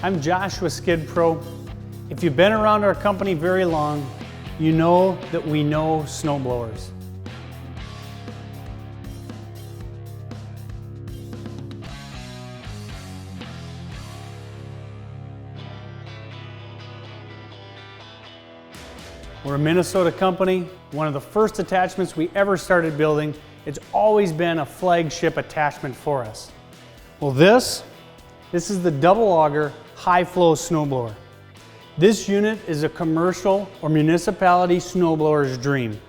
I'm Josh with Skid Pro. If you've been around our company very long, you know that we know snowblowers. We're a Minnesota company. One of the first attachments we ever started building. It's always been a flagship attachment for us. Well, this is the double auger high flow snowblower. This unit is a commercial or municipality snowblower's dream.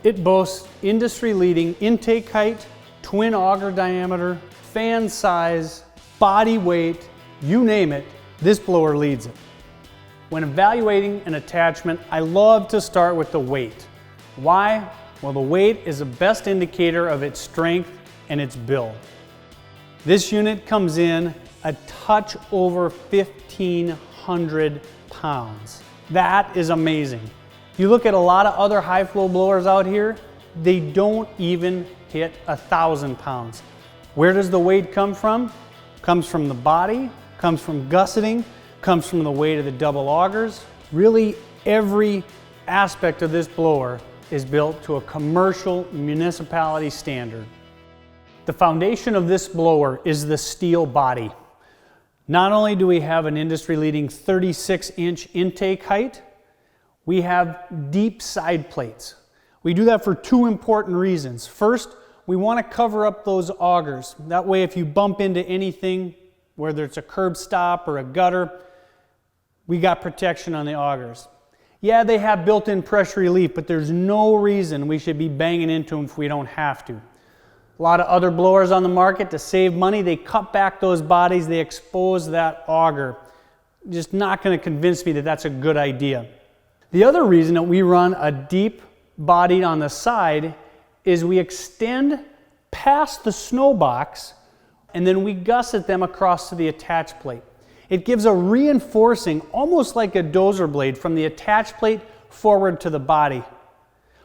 It boasts industry-leading intake height, twin auger diameter, fan size, body weight, you name it, this blower leads it. When evaluating an attachment, I love to start with the weight. Why? Well, the weight is the best indicator of its strength and its build. This unit comes in a touch over 1,500 pounds. That is amazing. You look at a lot of other high flow blowers out here, they don't even hit 1,000 pounds. Where does the weight come from? Comes from the body, comes from gusseting, comes from the weight of the double augers. Really, every aspect of this blower is built to a commercial municipality standard. The foundation of this blower is the steel body. Not only do we have an industry-leading 36-inch intake height, we have deep side plates. We do that for two important reasons. First, we want to cover up those augers. That way, if you bump into anything, whether it's a curb stop or a gutter, we got protection on the augers. Yeah, they have built-in pressure relief, but there's no reason we should be banging into them if we don't have to. A lot of other blowers on the market, to save money, they cut back those bodies, they expose that auger. Just not going to convince me that that's a good idea. The other reason that we run a deep body on the side is we extend past the snow box and then we gusset them across to the attach plate. It gives a reinforcing, almost like a dozer blade, from the attach plate forward to the body.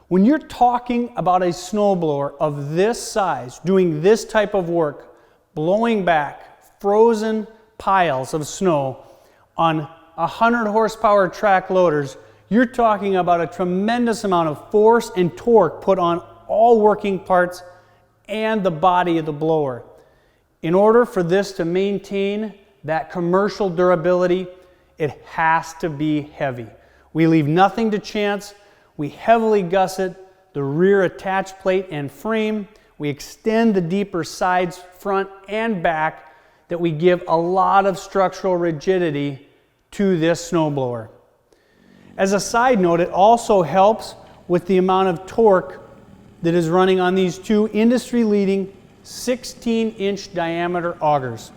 When you're talking about a snowblower of this size, doing this type of work, blowing back frozen piles of snow on 100 horsepower track loaders, you're talking about a tremendous amount of force and torque put on all working parts and the body of the blower. In order for this to maintain that commercial durability, it has to be heavy. We leave nothing to chance. We heavily gusset the rear attach plate and frame. We extend the deeper sides, front and back, that we give a lot of structural rigidity to this snowblower. As a side note, it also helps with the amount of torque that is running on these two industry-leading 16-inch diameter augers.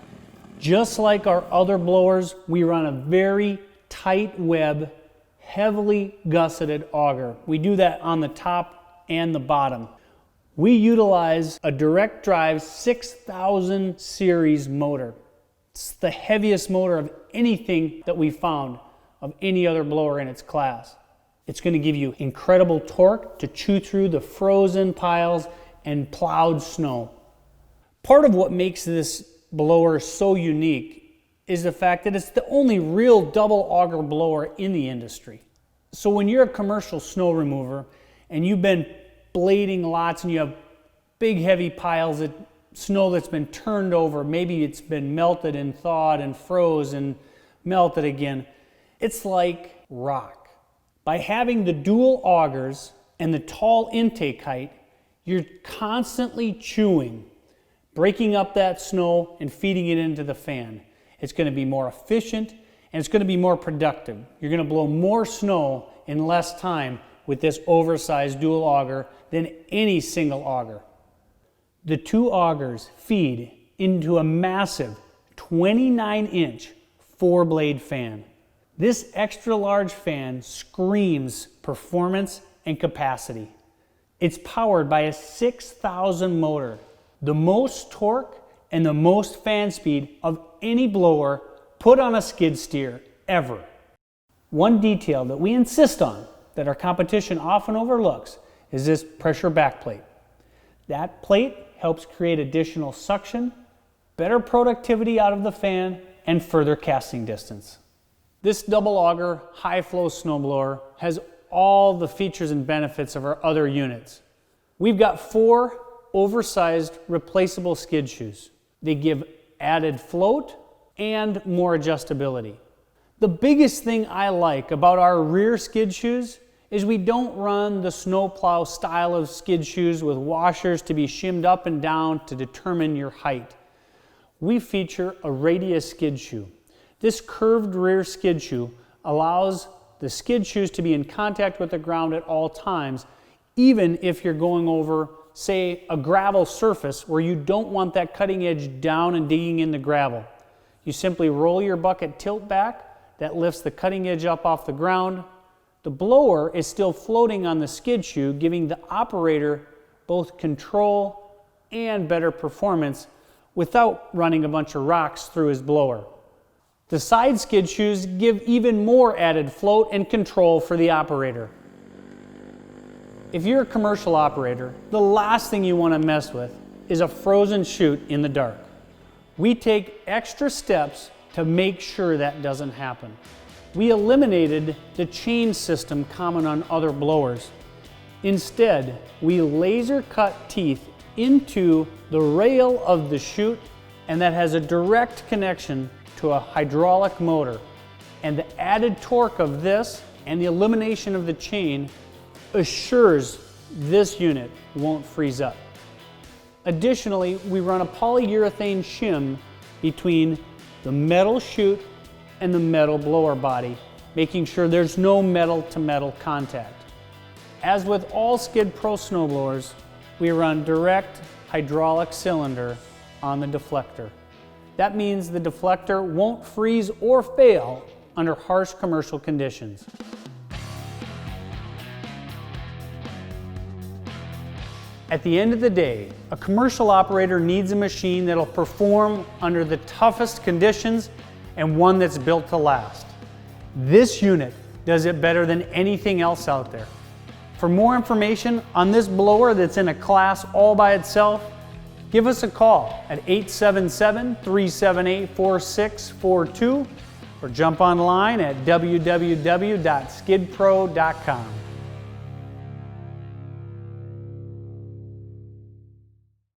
Just like our other blowers, we run a very tight web, heavily gusseted auger. We do that on the top and the bottom. We utilize a direct drive 6000 series motor. It's the heaviest motor of anything that we found of any other blower in its class. It's going to give you incredible torque to chew through the frozen piles and plowed snow. Part of what makes this blower so unique is the fact that it's the only real double auger blower in the industry. So when you're a commercial snow remover and you've been blading lots and you have big heavy piles of snow that's been turned over, maybe it's been melted and thawed and froze and melted again, it's like rock. By having the dual augers and the tall intake height, you're constantly chewing, breaking up that snow and feeding it into the fan. It's going to be more efficient and it's going to be more productive. You're going to blow more snow in less time with this oversized dual auger than any single auger. The two augers feed into a massive 29-inch 4-blade fan. This extra large fan screams performance and capacity. It's powered by a 6,000 motor, the most torque and the most fan speed of any blower put on a skid steer ever. One detail that we insist on that our competition often overlooks is this pressure backplate. That plate helps create additional suction, better productivity out of the fan, and further casting distance. This double auger high flow snowblower has all the features and benefits of our other units. We've got 4 oversized replaceable skid shoes. They give added float and more adjustability. The biggest thing I like about our rear skid shoes is we don't run the snowplow style of skid shoes with washers to be shimmed up and down to determine your height. We feature a radius skid shoe. This curved rear skid shoe allows the skid shoes to be in contact with the ground at all times, even if you're going over, say, a gravel surface where you don't want that cutting edge down and digging in the gravel. You simply roll your bucket tilt back, that lifts the cutting edge up off the ground. The blower is still floating on the skid shoe, giving the operator both control and better performance without running a bunch of rocks through his blower. The side skid shoes give even more added float and control for the operator. If you're a commercial operator, the last thing you want to mess with is a frozen chute in the dark. We take extra steps to make sure that doesn't happen. We eliminated the chain system common on other blowers. Instead, we laser cut teeth into the rail of the chute, and that has a direct connection to a hydraulic motor. And the added torque of this and the elimination of the chain assures this unit won't freeze up. Additionally, we run a polyurethane shim between the metal chute and the metal blower body, making sure there's no metal to metal contact. As with all Skid Pro snowblowers, we run direct hydraulic cylinder on the deflector. That means the deflector won't freeze or fail under harsh commercial conditions. At the end of the day, a commercial operator needs a machine that'll perform under the toughest conditions and one that's built to last. This unit does it better than anything else out there. For more information on this blower that's in a class all by itself, give us a call at 877-378-4642 or jump online at www.skidpro.com.